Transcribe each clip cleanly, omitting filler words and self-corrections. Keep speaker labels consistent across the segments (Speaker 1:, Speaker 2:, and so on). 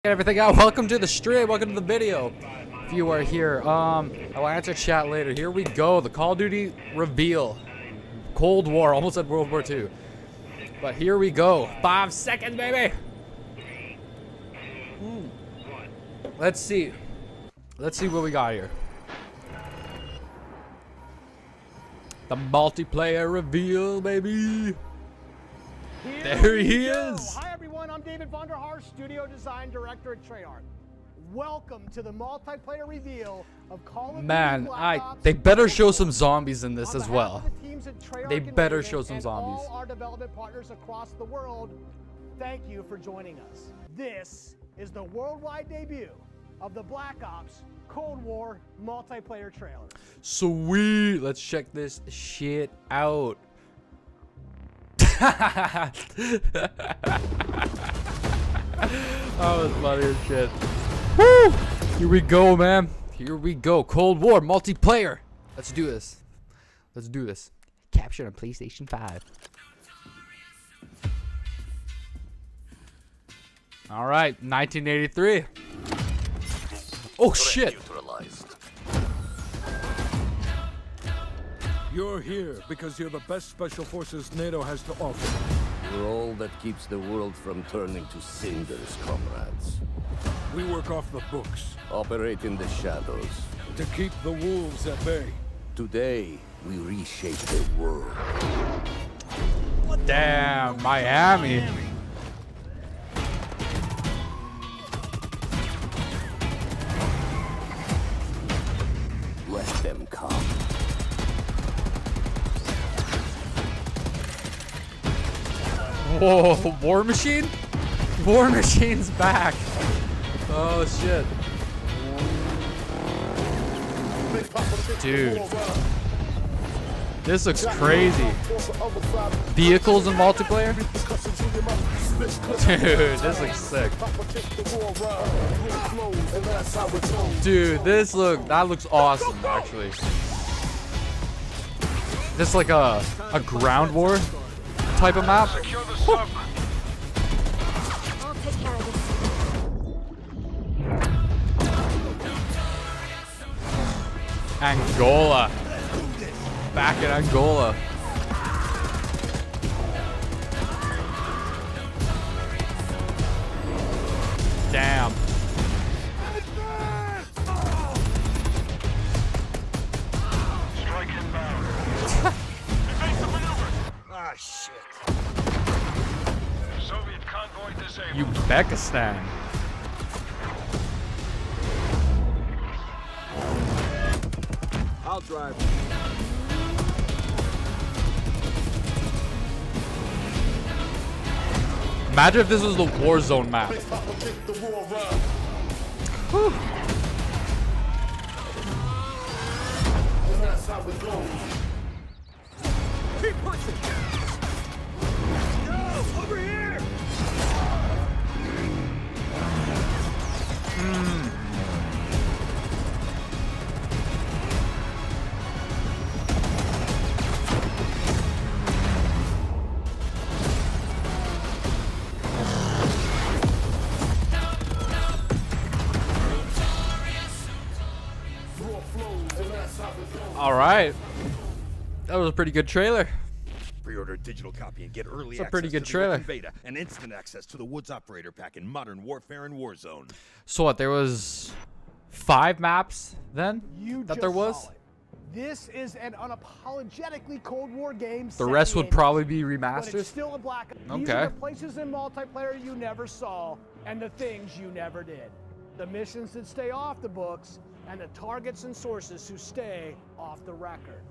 Speaker 1: Everything out. Welcome to the stream. Welcome to the video. If you are here, I will answer chat later. Here we go. The Call of Duty reveal. Cold War. Almost said World War II. But here we go. 5 seconds, baby. Let's see. Let's see what we got here. The multiplayer reveal, baby. There he is.
Speaker 2: Hi everyone, I'm David Vonderhaar, Studio Design Director at Treyarch. Welcome to the multiplayer reveal of Call of Duty Black Ops.
Speaker 1: They better show some zombies in this as well. They better show some
Speaker 2: and
Speaker 1: zombies.
Speaker 2: all our development partners across the world, thank you for joining us. This is the worldwide debut of the Black Ops Cold War multiplayer trailer.
Speaker 1: Sweet. Let's check this shit out. That was funny as shit. Woo! Here we go, man. Here we go. Cold War multiplayer. Let's do this. Let's do this. Captured on PlayStation 5. All right, 1983. Oh shit!
Speaker 3: You're here because you're the best special forces NATO has to offer.
Speaker 4: You're all that keeps the world from turning to cinders, comrades.
Speaker 3: We work off the books
Speaker 4: Operate in the shadows.
Speaker 3: to keep the wolves at bay.
Speaker 4: Today, we reshape the world.
Speaker 1: Damn, Miami.
Speaker 4: Let them come.
Speaker 1: Whoa, War Machine? War Machine's back. Oh shit. Dude. This looks crazy. Vehicles in multiplayer? Dude, this looks sick. Dude, that looks awesome actually. This is like a ground war type of map. Angola. Back in Angola. Damn.
Speaker 5: Strike inbound. Evasive maneuver. Ah, shit. Soviet convoy disabled.
Speaker 1: Uzbekistan.
Speaker 3: I'll drive.
Speaker 1: Imagine if this was the war zone map. Whew.
Speaker 3: Keep pushing. Go over here.
Speaker 1: All right. That was a pretty good trailer.
Speaker 6: Pre-order a digital copy and get early
Speaker 1: It's a
Speaker 6: access
Speaker 1: pretty good
Speaker 6: to the
Speaker 1: trailer.
Speaker 6: open beta and instant access to the Woods Operator Pack in Modern Warfare and Warzone.
Speaker 1: So what? There was 5 maps then
Speaker 2: You
Speaker 1: that
Speaker 2: just
Speaker 1: there was.
Speaker 2: saw it. This is an unapologetically Cold War game.
Speaker 1: The rest would probably be
Speaker 2: But it's
Speaker 1: remastered.
Speaker 2: still a Black Ops. These
Speaker 1: Okay.
Speaker 2: are the places in multiplayer you never saw and the things you never did. The missions that stay off the books and the targets and sources who stay off the record.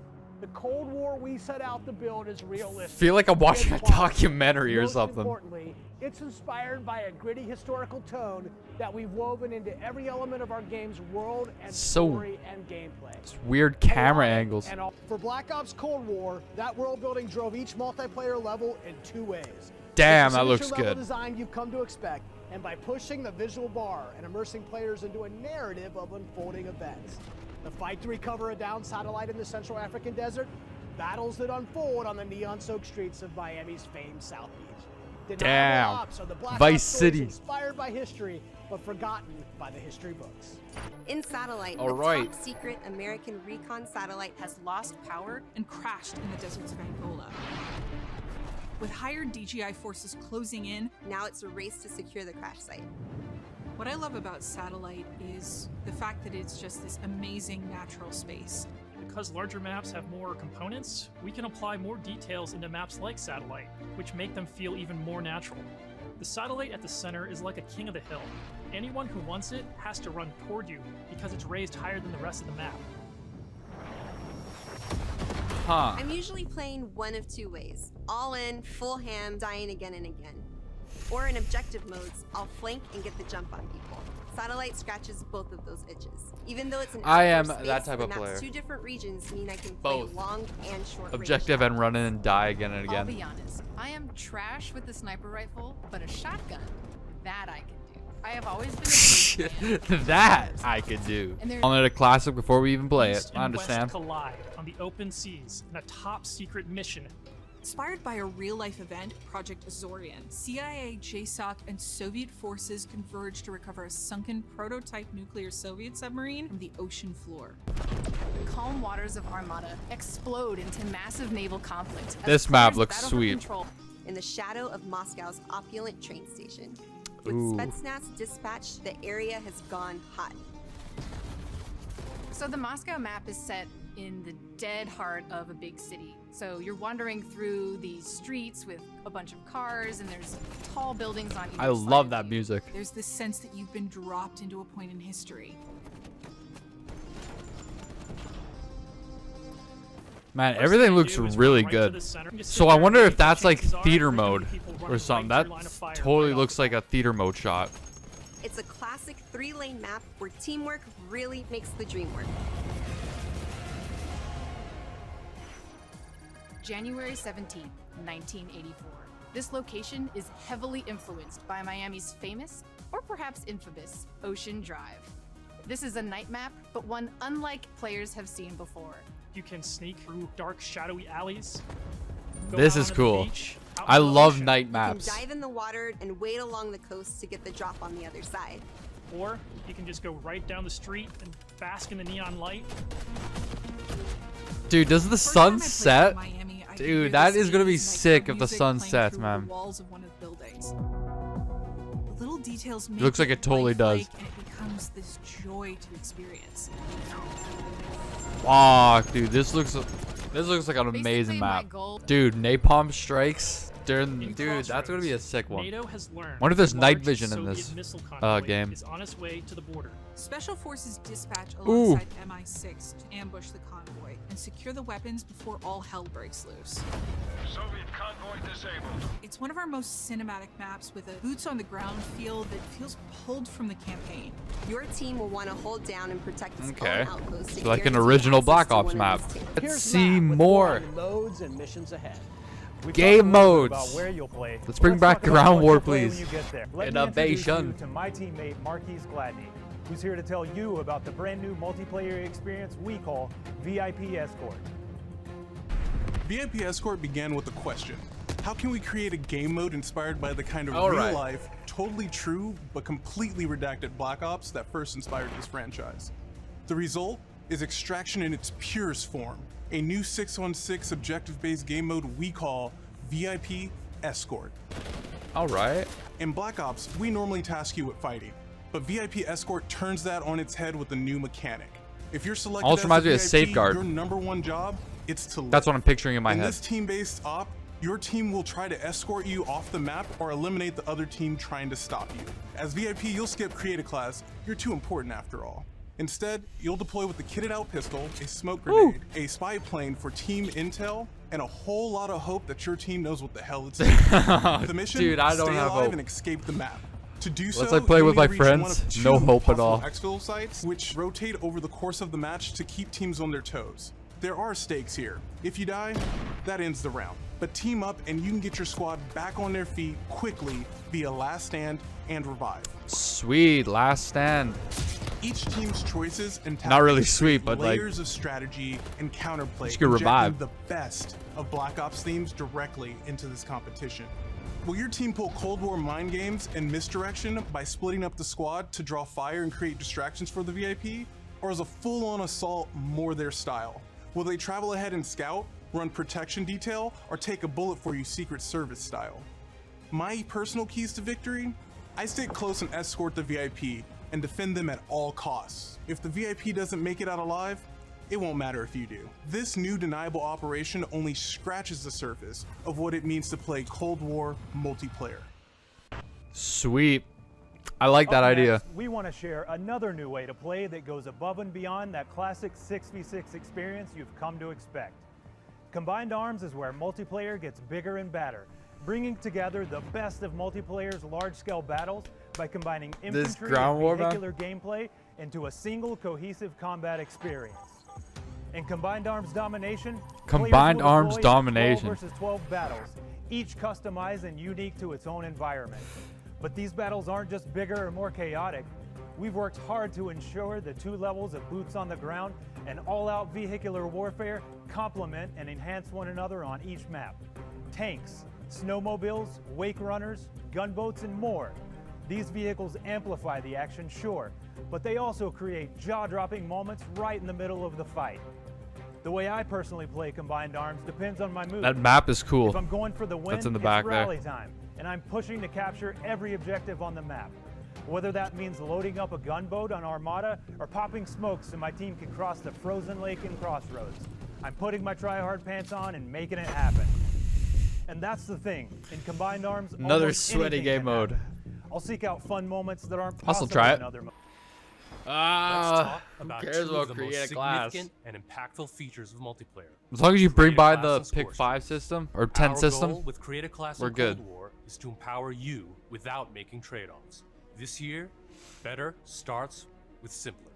Speaker 2: The Cold War we set out to build is realistic.
Speaker 1: Feel like I'm watching a
Speaker 2: It's quality.
Speaker 1: documentary or
Speaker 2: Most
Speaker 1: something.
Speaker 2: importantly, it's inspired by a gritty historical tone that we've woven into every element of our game's world and
Speaker 1: So-
Speaker 2: story and gameplay.
Speaker 1: It's weird camera angles.
Speaker 2: And for Black Ops Cold War, that world building drove each multiplayer level in 2 ways.
Speaker 1: Damn,
Speaker 2: With the
Speaker 1: that looks
Speaker 2: signature level
Speaker 1: good.
Speaker 2: design you've come to expect, and by pushing the visual bar and immersing players into a narrative of unfolding events. The fight to recover a downed satellite in the Central African desert, battles that unfold on the neon-soaked streets of Miami's famed South Beach.
Speaker 1: Damn.
Speaker 2: Ops are the Black
Speaker 1: Vice
Speaker 2: Ops stories
Speaker 1: City.
Speaker 2: inspired by history but forgotten by the history books.
Speaker 7: In Satellite,
Speaker 1: All
Speaker 7: the
Speaker 1: right.
Speaker 7: top secret American recon satellite has
Speaker 8: lost power and crashed in the deserts of Angola. With hired DJI forces closing in,
Speaker 7: now it's a race to secure the crash site.
Speaker 8: what I love about Satellite is the fact that it's just this amazing natural space.
Speaker 9: Because larger maps have more components, we can apply more details into maps like Satellite, which make them feel even more natural. The satellite at the center is like a king of the hill. Anyone who wants it has to run toward you because it's raised higher than the rest of the map.
Speaker 1: Huh.
Speaker 7: I'm usually playing one of two ways. All in, full ham, dying again and again. Or in objective modes, I'll flank and get the jump on people. Satellite scratches both of those itches. Even though it's an
Speaker 1: I am
Speaker 7: outdoor
Speaker 1: that
Speaker 7: space,
Speaker 1: type
Speaker 7: the
Speaker 1: of
Speaker 7: map's
Speaker 1: player.
Speaker 7: two different regions mean I can play
Speaker 1: Both.
Speaker 7: long and short
Speaker 1: Objective
Speaker 7: range.
Speaker 1: and run in and die again and
Speaker 10: I'll
Speaker 1: again.
Speaker 10: be honest, I am trash with the sniper rifle, but a shotgun, that I can do. I have always been a big fan of
Speaker 1: That I could do.
Speaker 10: And there-
Speaker 1: Calling it a classic before we even play it.
Speaker 9: East
Speaker 1: I
Speaker 9: and West
Speaker 1: understand.
Speaker 9: collide on the open seas in a top secret mission.
Speaker 8: Inspired by a real-life event, Project Azorian, CIA, JSOC, and Soviet forces converged to recover a sunken prototype nuclear Soviet submarine from the ocean floor.
Speaker 10: The calm waters of Armada explode into massive naval conflict. as
Speaker 1: This map
Speaker 10: players
Speaker 1: looks
Speaker 10: battle for
Speaker 1: sweet.
Speaker 10: control.
Speaker 7: In the shadow of Moscow's opulent train station. With
Speaker 1: Ooh.
Speaker 7: Spetsnaz dispatched, the area has gone hot.
Speaker 10: So the Moscow map is set in the dead heart of a big city. So you're wandering through these streets with a bunch of cars, and there's tall buildings on either
Speaker 1: I
Speaker 10: side
Speaker 1: love
Speaker 10: of
Speaker 1: that
Speaker 10: you.
Speaker 1: music.
Speaker 8: There's this sense that you've been dropped into a point in history.
Speaker 1: Man,
Speaker 9: First
Speaker 1: everything
Speaker 9: thing you
Speaker 1: looks
Speaker 9: do is
Speaker 1: really
Speaker 9: run right to
Speaker 1: good.
Speaker 9: the center. Just
Speaker 1: So
Speaker 9: sit
Speaker 1: I
Speaker 9: there
Speaker 1: wonder
Speaker 9: and
Speaker 1: if
Speaker 9: wait.
Speaker 1: that's like
Speaker 9: Chances are
Speaker 1: theater
Speaker 9: there's gonna
Speaker 1: mode
Speaker 9: be people
Speaker 1: or
Speaker 9: running
Speaker 1: something.
Speaker 9: right
Speaker 1: That
Speaker 9: through line of fire
Speaker 1: totally
Speaker 9: right off
Speaker 1: looks
Speaker 9: the
Speaker 1: like
Speaker 9: bat.
Speaker 1: a theater mode shot.
Speaker 7: It's a classic 3-lane map where teamwork really makes the dream work.
Speaker 10: January 17th, 1984. This location is heavily influenced by Miami's famous, or perhaps infamous, Ocean Drive. This is a night map, but one unlike players have seen before.
Speaker 9: You can sneak through dark, shadowy alleys. Go
Speaker 1: This
Speaker 9: out
Speaker 1: is
Speaker 9: onto the
Speaker 1: cool.
Speaker 9: beach, out
Speaker 1: I
Speaker 9: in the
Speaker 1: love
Speaker 9: ocean.
Speaker 1: night
Speaker 7: You can
Speaker 1: maps.
Speaker 7: dive in the water and wade along the coast to get the drop on the other side.
Speaker 9: Or you can just go right down the street and bask in the neon light.
Speaker 1: Dude, does the
Speaker 8: First time I
Speaker 1: sun
Speaker 8: played
Speaker 1: set?
Speaker 8: Miami, I could
Speaker 1: Dude,
Speaker 8: hear
Speaker 1: that
Speaker 8: the
Speaker 1: is gonna be
Speaker 8: skating
Speaker 1: sick
Speaker 8: nightclub
Speaker 1: if the
Speaker 8: music
Speaker 1: sun
Speaker 8: playing
Speaker 1: sets,
Speaker 8: through
Speaker 1: man.
Speaker 8: The walls of one of the buildings. The little details make
Speaker 1: looks like it totally does.
Speaker 8: lifelike, and it becomes this joy to experience.
Speaker 1: Fuck, dude, this looks like an amazing
Speaker 10: Basically, my
Speaker 1: map.
Speaker 10: goal-
Speaker 1: Dude, napalm strikes. Dude,
Speaker 9: In
Speaker 1: that's gonna be a
Speaker 9: Crossroads,
Speaker 1: sick one.
Speaker 9: NATO has learned
Speaker 1: Wonder if there's
Speaker 9: the
Speaker 1: night
Speaker 9: large
Speaker 1: vision in
Speaker 9: Soviet
Speaker 1: this,
Speaker 9: missile convoy
Speaker 1: game.
Speaker 9: is on its way to the border.
Speaker 8: Special forces dispatch
Speaker 1: Ooh.
Speaker 8: alongside MI6 to ambush the convoy and secure the weapons before all hell breaks loose.
Speaker 5: Soviet convoy disabled.
Speaker 8: It's one of our most cinematic maps with a boots on the ground feel that feels pulled from the campaign.
Speaker 7: Your team will want to hold down and protect its
Speaker 1: Okay.
Speaker 7: own outposts. to
Speaker 1: So like an
Speaker 7: guarantee
Speaker 1: original
Speaker 7: access
Speaker 1: Black
Speaker 7: to
Speaker 1: Ops
Speaker 7: one of
Speaker 1: map.
Speaker 7: these tanks.
Speaker 1: Let's
Speaker 2: Here's
Speaker 1: see
Speaker 2: Matt with
Speaker 1: more.
Speaker 2: on modes and missions ahead.
Speaker 11: We
Speaker 1: Game
Speaker 11: talked a little bit
Speaker 1: modes.
Speaker 11: About where you'll play.
Speaker 1: Let's bring back
Speaker 11: talk about
Speaker 1: ground
Speaker 11: what
Speaker 1: war,
Speaker 11: you'll play when
Speaker 1: please.
Speaker 11: you get there. Let me introduce
Speaker 1: Innovation.
Speaker 11: you to my teammate Marquise Gladney, who's here to tell you about the brand new multiplayer experience we call VIP Escort.
Speaker 12: VIP Escort began with a question. How can we create a game mode inspired by the kind of
Speaker 1: All right.
Speaker 12: real-life, totally true, but completely redacted Black Ops that first inspired this franchise? The result is Extraction in its purest form, a new 6-on-6 objective-based game mode we call VIP Escort.
Speaker 1: All right.
Speaker 12: In Black Ops, we normally task you with fighting, but VIP Escort turns that on its head with a new mechanic. If you're selected
Speaker 1: Almost
Speaker 12: as
Speaker 1: reminds
Speaker 12: a
Speaker 1: me of
Speaker 12: VIP,
Speaker 1: Safeguard.
Speaker 12: your #1 job, it's to live.
Speaker 1: That's what I'm picturing in my
Speaker 12: In
Speaker 1: head.
Speaker 12: this team-based op, your team will try to escort you off the map or eliminate the other team trying to stop you. As VIP, you'll skip create a class. You're too important after all. Instead, you'll deploy with a kitted out pistol, a smoke grenade, a spy plane for team intel, and a whole lot of hope that your team knows what the hell it's doing. The mission,
Speaker 1: Dude, I don't
Speaker 12: stay
Speaker 1: have
Speaker 12: alive
Speaker 1: hope.
Speaker 12: and escape the map. To do so,
Speaker 1: Unless I play
Speaker 12: you
Speaker 1: with
Speaker 12: need
Speaker 1: my
Speaker 12: to reach one
Speaker 1: friends,
Speaker 12: of two
Speaker 1: no hope at
Speaker 12: possible
Speaker 1: all.
Speaker 12: exfil sites, which rotate over the course of the match to keep teams on their toes. There are stakes here. If you die, that ends the round. But team up and you can get your squad back on their feet quickly via last stand and revive.
Speaker 1: Sweet, last stand.
Speaker 12: Each team's choices and
Speaker 1: Not really
Speaker 12: tactics
Speaker 1: sweet,
Speaker 12: create
Speaker 1: but, like,
Speaker 12: layers of strategy and counterplay,
Speaker 1: you could
Speaker 12: injecting
Speaker 1: revive.
Speaker 12: the best of Black Ops themes directly into this competition. Will your team pull Cold War mind games and misdirection by splitting up the squad to draw fire and create distractions for the VIP? Or is a full-on assault more their style? Will they travel ahead and scout, run protection detail, or take a bullet for you Secret Service style? My personal keys to victory? I stick close and escort the VIP and defend them at all costs. If the VIP doesn't make it out alive, it won't matter if you do. This new deniable operation only scratches the surface of what it means to play Cold War multiplayer.
Speaker 1: Sweet. I like that idea.
Speaker 11: Next, we want to share another new way to play that goes above and beyond that classic 6v6 experience you've come to expect. Combined Arms is where multiplayer gets bigger and badder, bringing together the best of multiplayer's large-scale battles by combining infantry and vehicular gameplay into a single cohesive combat experience. In Combined Arms Domination,
Speaker 1: Combined Arms Domination
Speaker 11: 12 versus 12 battles, each customized and unique to its own environment. But these battles aren't just bigger or more chaotic. We've worked hard to ensure the 2 levels of boots on the ground and all-out vehicular warfare complement and enhance one another on each map. Tanks, snowmobiles, wake runners, gunboats, and more. These vehicles amplify the action, sure, but they also create jaw-dropping moments right in the middle of the fight. The way I personally play Combined Arms depends on my mood.
Speaker 1: That map is cool.
Speaker 11: If I'm going for the win,
Speaker 1: That's in the back
Speaker 11: it's rally
Speaker 1: there.
Speaker 11: time, and I'm pushing to capture every objective on the map. Whether that means loading up a gunboat on Armada or popping smokes so my team can cross the frozen lake in Crossroads, I'm putting my try-hard pants on and making it happen. And that's the thing. In Combined Arms,
Speaker 1: another sweaty game mode.
Speaker 11: I'll seek out fun moments that aren't
Speaker 1: I'll still
Speaker 11: possible
Speaker 1: try it.
Speaker 11: in other modes.
Speaker 1: Who cares about create a class?
Speaker 13: And impactful features of multiplayer.
Speaker 1: As long as you bring by the pick 5 system or 10
Speaker 13: Our
Speaker 1: system,
Speaker 13: goal with Create a Class
Speaker 1: we're
Speaker 13: in
Speaker 1: good.
Speaker 13: Cold War is to empower you without making trade-offs. This year, better starts with simpler.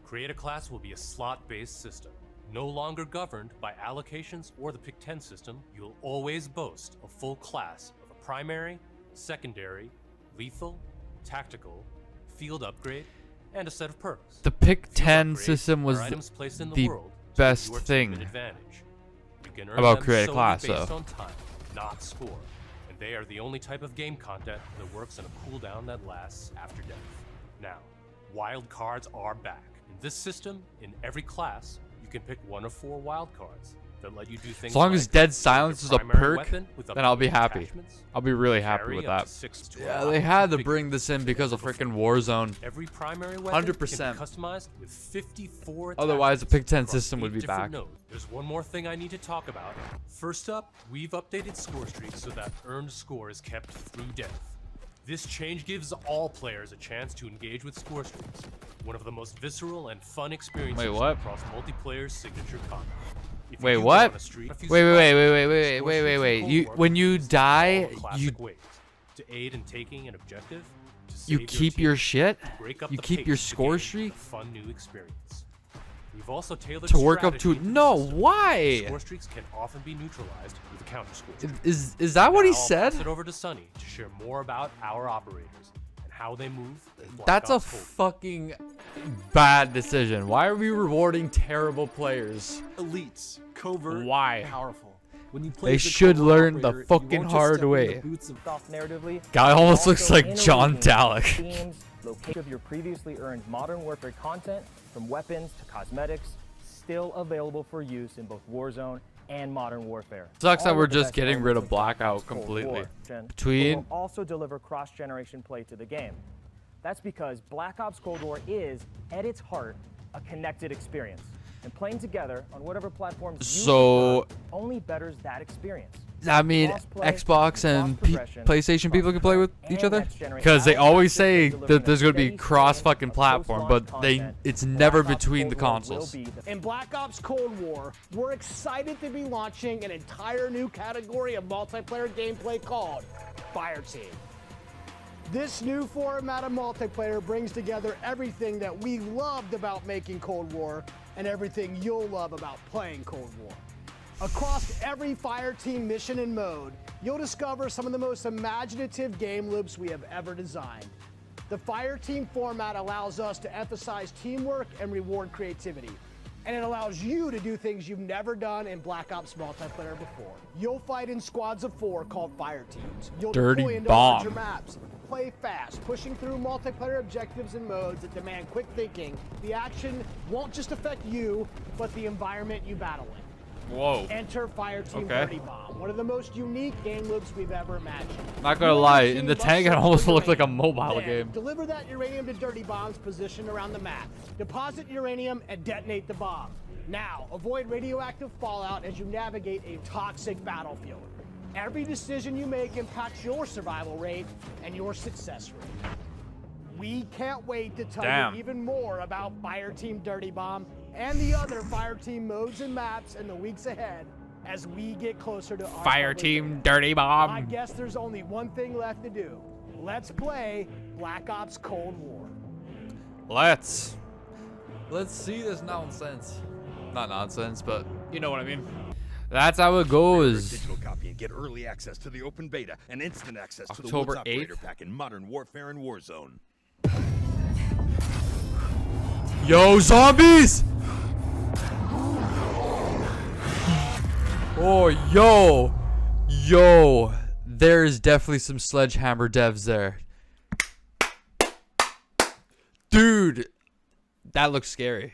Speaker 13: Create a Class will be a slot-based system. No longer governed by allocations or the pick 10 system, you'll always boast a full class of a primary, secondary, lethal, tactical, field upgrade, and a set of perks.
Speaker 1: The pick
Speaker 13: Field
Speaker 1: 10
Speaker 13: upgrades
Speaker 1: system was
Speaker 13: are items placed in
Speaker 1: the
Speaker 13: world to
Speaker 1: best
Speaker 13: give your team
Speaker 1: thing
Speaker 13: an advantage. You can earn
Speaker 1: about
Speaker 13: them
Speaker 1: Create a
Speaker 13: solely
Speaker 1: Class,
Speaker 13: based
Speaker 1: though.
Speaker 13: on time, not score. And they are the only type of game content that works in a cooldown that lasts after death. Now, wild cards are back. In this system, in every class, you can pick one of 4 wild cards that let you do things
Speaker 1: As long as
Speaker 13: like
Speaker 1: Dead Silence is a
Speaker 13: primary
Speaker 1: perk,
Speaker 13: weapon with
Speaker 1: then I'll be
Speaker 13: upgraded
Speaker 1: happy.
Speaker 13: attachments,
Speaker 1: I'll be really happy
Speaker 13: carry
Speaker 1: with
Speaker 13: up
Speaker 1: that.
Speaker 13: to 6
Speaker 1: Yeah, they had to bring this in because of freaking Warzone.
Speaker 13: Every primary weapon
Speaker 1: 100%.
Speaker 13: can be customized with 54
Speaker 1: Otherwise, the
Speaker 13: attachments
Speaker 1: pick 10
Speaker 13: across
Speaker 1: system
Speaker 13: 8
Speaker 1: would be
Speaker 13: different
Speaker 1: back.
Speaker 13: nodes. There's one more thing I need to talk about. First up, we've updated score streaks so that earned score is kept through death. This change gives all players a chance to engage with score streaks, one of the most visceral and fun experiences across multiplayer's signature combat. If you
Speaker 1: Wait,
Speaker 13: do go
Speaker 1: what?
Speaker 13: on a streak, a few
Speaker 1: Wait. You when you die, you
Speaker 13: to aid in taking an objective, to
Speaker 1: you
Speaker 13: save
Speaker 1: keep
Speaker 13: team,
Speaker 1: your shit.
Speaker 13: break up
Speaker 1: You
Speaker 13: the
Speaker 1: keep
Speaker 13: pace
Speaker 1: your
Speaker 13: of the
Speaker 1: score
Speaker 13: game
Speaker 1: streak
Speaker 13: with a fun new experience. We've also tailored
Speaker 1: to work up to.
Speaker 13: strategy the
Speaker 1: No,
Speaker 13: system.
Speaker 1: why?
Speaker 13: Score streaks can often be neutralized with a counter score.
Speaker 1: Is that what he
Speaker 13: Now I'll
Speaker 1: said?
Speaker 13: pass it over to Sunny to share more about our operators and how they move. in Black
Speaker 1: That's a
Speaker 13: Ops Cold.
Speaker 1: fucking bad decision. Why are we rewarding terrible players?
Speaker 14: Elites, covert,
Speaker 1: Why?
Speaker 14: powerful. When you play
Speaker 1: They
Speaker 14: as a
Speaker 1: should
Speaker 14: co-operator,
Speaker 1: learn the
Speaker 14: you
Speaker 1: fucking
Speaker 14: won't just
Speaker 1: hard
Speaker 14: step in
Speaker 1: way.
Speaker 14: the boots of narratively,
Speaker 1: Guy
Speaker 14: but
Speaker 1: almost looks
Speaker 14: also
Speaker 1: like John
Speaker 14: interweaving
Speaker 1: Dalek.
Speaker 14: themes, location of your previously earned Modern Warfare content, from weapons to cosmetics, still available for use in both Warzone and Modern Warfare.
Speaker 1: Sucks that
Speaker 14: All
Speaker 1: we're
Speaker 14: of the
Speaker 1: just
Speaker 14: best
Speaker 1: getting rid of
Speaker 14: elements
Speaker 1: Blackout
Speaker 14: Cold
Speaker 1: completely.
Speaker 14: War, but
Speaker 1: Between
Speaker 14: will also deliver cross-generation play to the game. That's because Black Ops Cold War is, at its heart, a connected experience. And playing together on whatever platforms you
Speaker 1: So-
Speaker 14: prefer only betters that experience.
Speaker 1: I mean,
Speaker 14: Cross-play,
Speaker 1: Xbox and
Speaker 14: cross-progression,
Speaker 1: PlayStation people can play with each
Speaker 14: and
Speaker 1: other?
Speaker 14: next-generation
Speaker 1: Because they always say
Speaker 14: delivering
Speaker 1: that there's
Speaker 14: a
Speaker 1: going to be
Speaker 14: steady
Speaker 1: cross
Speaker 14: stream
Speaker 1: fucking
Speaker 14: of
Speaker 1: platform,
Speaker 14: post-launch
Speaker 1: but
Speaker 14: content.
Speaker 1: it's never
Speaker 14: Black Ops
Speaker 1: between the
Speaker 14: Cold War will
Speaker 1: consoles.
Speaker 14: be the
Speaker 2: In Black Ops Cold War, we're excited to be launching an entire new category of multiplayer gameplay called Fire Team. This new format of multiplayer brings together everything that we loved about making Cold War and everything you'll love about playing Cold War. Across every Fire Team mission and mode, you'll discover some of the most imaginative game loops we have ever designed. The Fire Team format allows us to emphasize teamwork and reward creativity. And it allows you to do things you've never done in Black Ops multiplayer before. You'll fight in squads of 4 called fire teams. You'll
Speaker 1: Dirty
Speaker 2: deploy into
Speaker 1: bomb.
Speaker 2: larger maps. Play fast, pushing through multiplayer objectives and modes that demand quick thinking. The action won't just affect you, but the environment you battle in.
Speaker 1: Whoa.
Speaker 2: Enter Fireteam
Speaker 1: Okay.
Speaker 2: Dirty Bomb, one of the most unique game loops we've ever imagined.
Speaker 1: Not gonna lie, in the tank it almost looked like a mobile
Speaker 2: Then,
Speaker 1: game.
Speaker 2: Deliver that uranium to Dirty Bombs positioned around the map. Deposit uranium and detonate the bomb. Now, avoid radioactive fallout as you navigate a toxic battlefield. Every decision you make impacts your survival rate and your success rate. We can't wait to tell
Speaker 1: Damn.
Speaker 2: you even more about Fireteam Dirty Bomb and the other Fireteam modes and maps in the weeks ahead as we get closer to our
Speaker 1: Fireteam Dirty Bomb.
Speaker 2: I guess there's only one thing left to do. Let's play Black Ops Cold War.
Speaker 1: Let's see this nonsense. Not nonsense, but you know what I mean. That's how it goes.
Speaker 6: Digital copy and get early access to the open beta and instant access to the
Speaker 1: October
Speaker 6: Woods Operator
Speaker 1: 8th?
Speaker 6: Pack in Modern Warfare and Warzone.
Speaker 1: Yo, zombies! Oh, yo, there's definitely some Sledgehammer devs there. Dude, that looks scary.